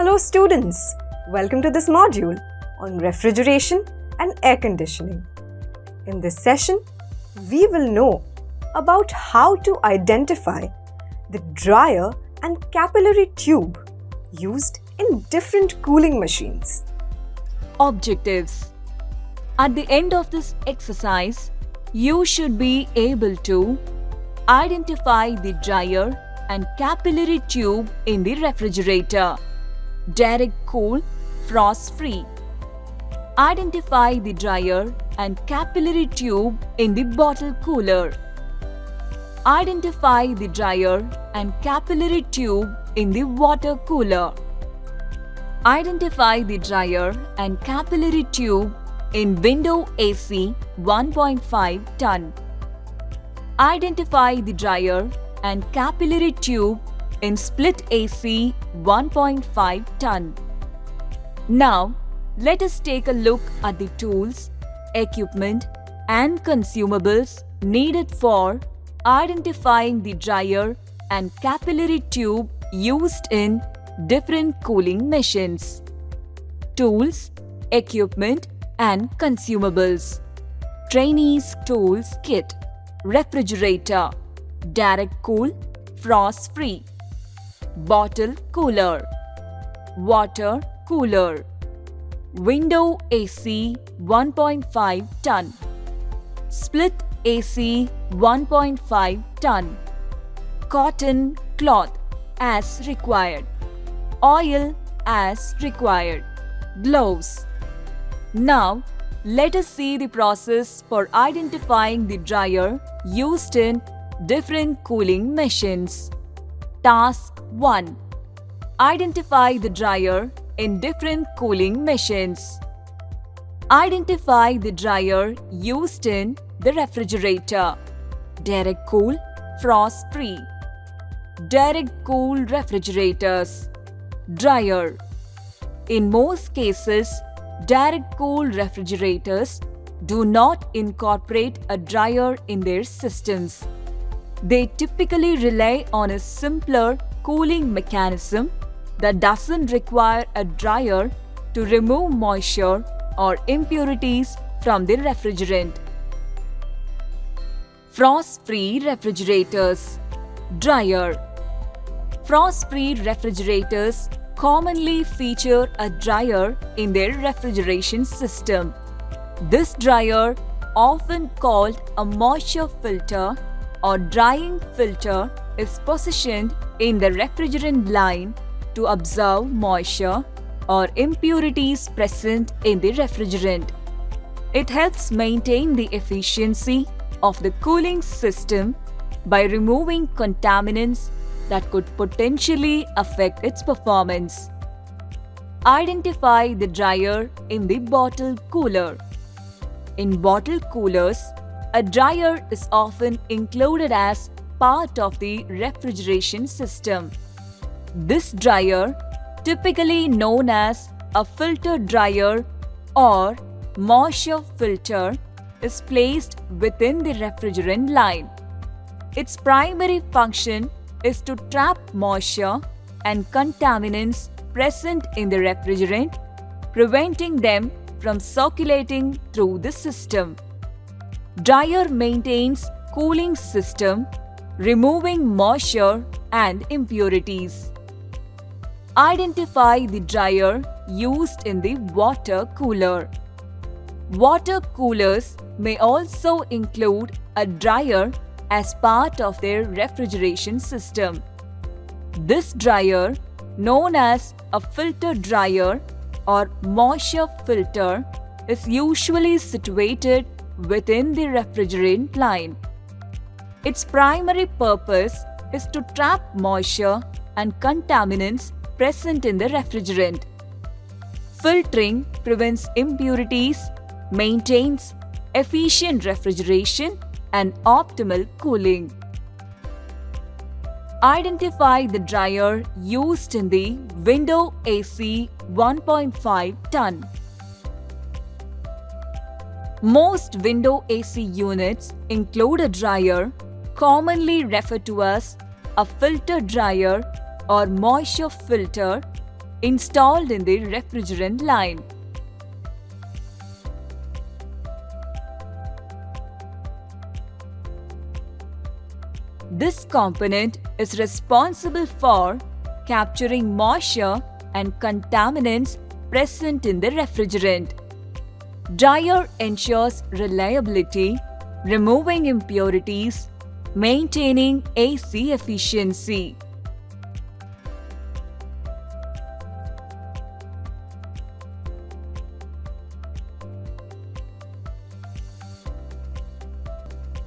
Hello students, welcome to this module on refrigeration and air conditioning. In this session, we will know about how to identify the dryer and capillary tube used in different cooling machines. Objectives. At the end of this exercise, you should be able to identify the dryer and capillary tube in the refrigerator. Direct cool, frost-free. Identify the dryer and capillary tube in the bottle cooler. Identify the dryer and capillary tube in the water cooler. Identify the dryer and capillary tube in window AC 1.5 ton. Identify the dryer and capillary tube in split AC 1.5 ton. Now, let us take a look at the tools, equipment and consumables needed for identifying the dryer and capillary tube used in different cooling machines. Tools, equipment and consumables. Trainees Tools Kit. Refrigerator. Direct cool, frost-free. Bottle cooler. Water cooler. Window AC 1.5 ton. Split AC 1.5 ton. Cotton cloth as required. Oil as required. Gloves. Now, let us see the process for identifying the dryer used in different cooling machines. Task 1. Identify the dryer in different cooling machines. Identify the dryer used in the refrigerator. Direct cool, frost-free. Direct cool refrigerators. Dryer. In most cases, direct cool refrigerators do not incorporate a dryer in their systems. They typically rely on a simpler cooling mechanism that doesn't require a dryer to remove moisture or impurities from the refrigerant. Frost-free refrigerators. Dryer. Frost-free refrigerators commonly feature a dryer in their refrigeration system. This dryer, often called a moisture filter or drying filter, is positioned in the refrigerant line to absorb moisture or impurities present in the refrigerant. It helps maintain the efficiency of the cooling system by removing contaminants that could potentially affect its performance. Identify the dryer in the bottle cooler. In bottle coolers, a dryer is often included as part of the refrigeration system. This dryer, typically known as a filter dryer or moisture filter, is placed within the refrigerant line. Its primary function is to trap moisture and contaminants present in the refrigerant, preventing them from circulating through the system. Dryer maintains cooling system, removing moisture and impurities. Identify the dryer used in the water cooler. Water coolers may also include a dryer as part of their refrigeration system. This dryer, known as a filter dryer or moisture filter, is usually situated within the refrigerant line. Its primary purpose is to trap moisture and contaminants present in the refrigerant. Filtering prevents impurities, maintains efficient refrigeration and optimal cooling. Identify the dryer used in the window AC 1.5 ton. Most window AC units include a dryer, commonly referred to as a filter dryer or moisture filter, installed in the refrigerant line. This component is responsible for capturing moisture and contaminants present in the refrigerant. Dryer ensures reliability, removing impurities, maintaining AC efficiency.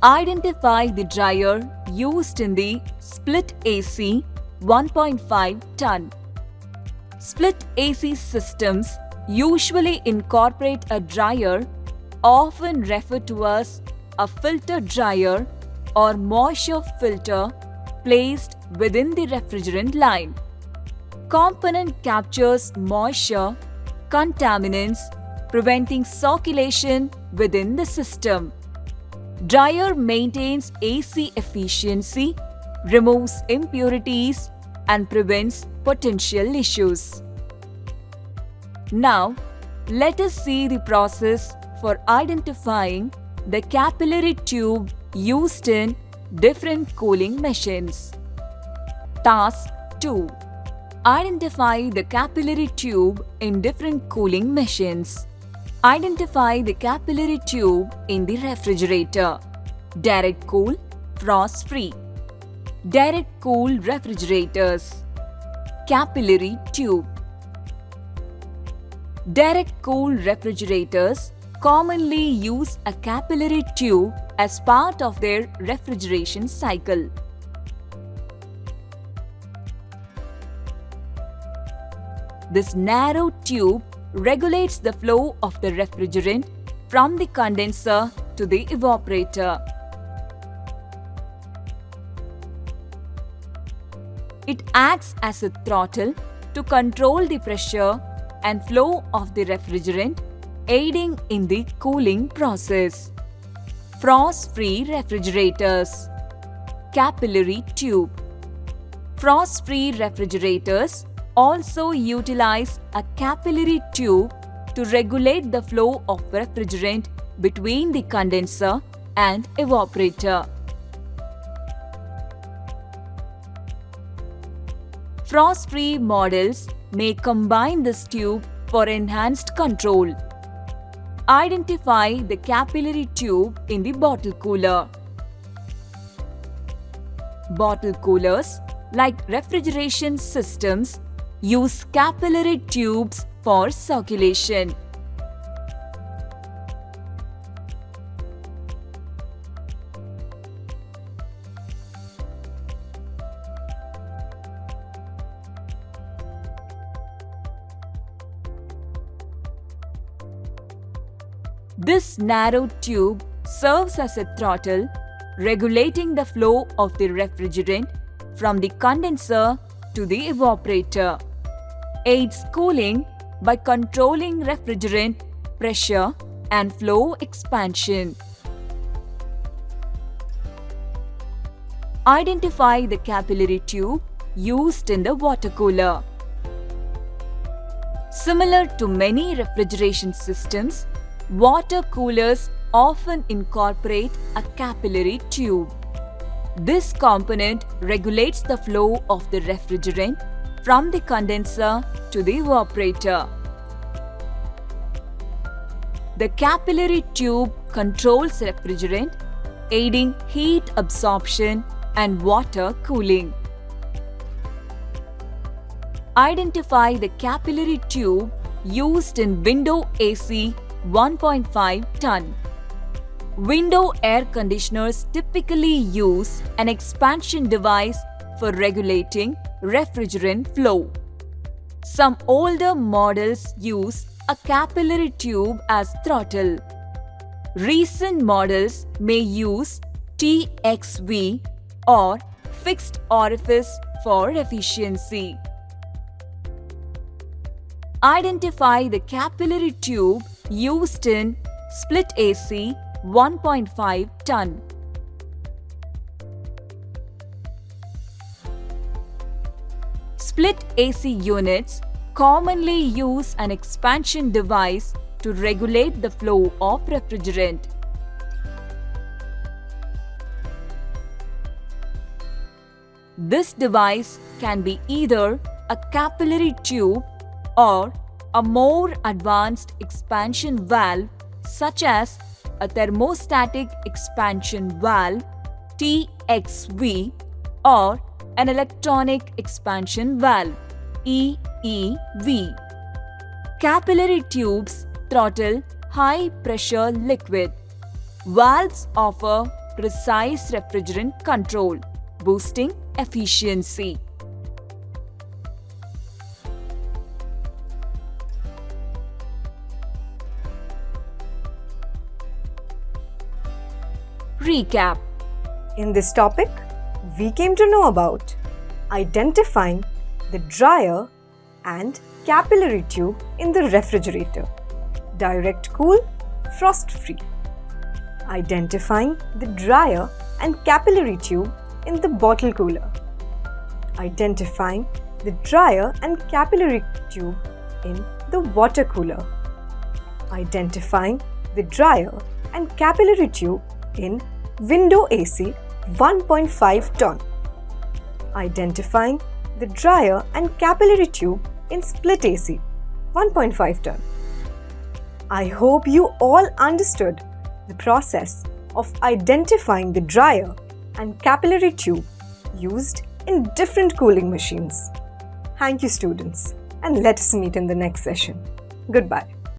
Identify the dryer used in the split AC 1.5 ton. Split AC systems usually incorporate a dryer, often referred to as a filter dryer or moisture filter, placed within the refrigerant line. Component captures moisture, contaminants, preventing circulation within the system. Dryer maintains AC efficiency, removes impurities, and prevents potential issues. Now, let us see the process for identifying the capillary tube used in different cooling machines. Task 2. Identify the capillary tube in different cooling machines. Identify the capillary tube in the refrigerator. Direct cool, frost free. Direct cool refrigerators. Capillary tube. Direct cool refrigerators commonly use a capillary tube as part of their refrigeration cycle. This narrow tube regulates the flow of the refrigerant from the condenser to the evaporator. It acts as a throttle to control the pressure and flow of the refrigerant, aiding in the cooling process. Frost-free refrigerators. Capillary tube. Frost-free refrigerators also utilize a capillary tube to regulate the flow of refrigerant between the condenser and evaporator. Frost-free models may combine this tube for enhanced control. Identify the capillary tube in the bottle cooler. Bottle coolers, like refrigeration systems, use capillary tubes for circulation. This narrow tube serves as a throttle, regulating the flow of the refrigerant from the condenser to the evaporator. Aids cooling by controlling refrigerant pressure and flow expansion. Identify the capillary tube used in the water cooler. Similar to many refrigeration systems, water coolers often incorporate a capillary tube. This component regulates the flow of the refrigerant from the condenser to the evaporator. The capillary tube controls refrigerant, aiding heat absorption and water cooling. Identify the capillary tube used in window AC 1.5 ton. Window air conditioners typically use an expansion device for regulating refrigerant flow. Some older models use a capillary tube as throttle. Recent models may use TXV or fixed orifice for efficiency. Identify the capillary tube used in split AC 1.5 ton. Split AC units commonly use an expansion device to regulate the flow of refrigerant. This device can be either a capillary tube or a more advanced expansion valve such as a thermostatic expansion valve TXV or an electronic expansion valve EEV. Capillary tubes throttle high pressure liquid. Valves offer precise refrigerant control, boosting efficiency. Recap. In this topic, we came to know about identifying the dryer and capillary tube in the refrigerator, direct cool, frost free. Identifying the dryer and capillary tube in the bottle cooler. Identifying the dryer and capillary tube in the water cooler. Identifying the dryer and capillary tube in window AC 1.5 ton. Identifying the dryer and capillary tube in split AC 1.5 ton. I hope you all understood the process of identifying the dryer and capillary tube used in different cooling machines. Thank you, students, and let us meet in the next session. Goodbye.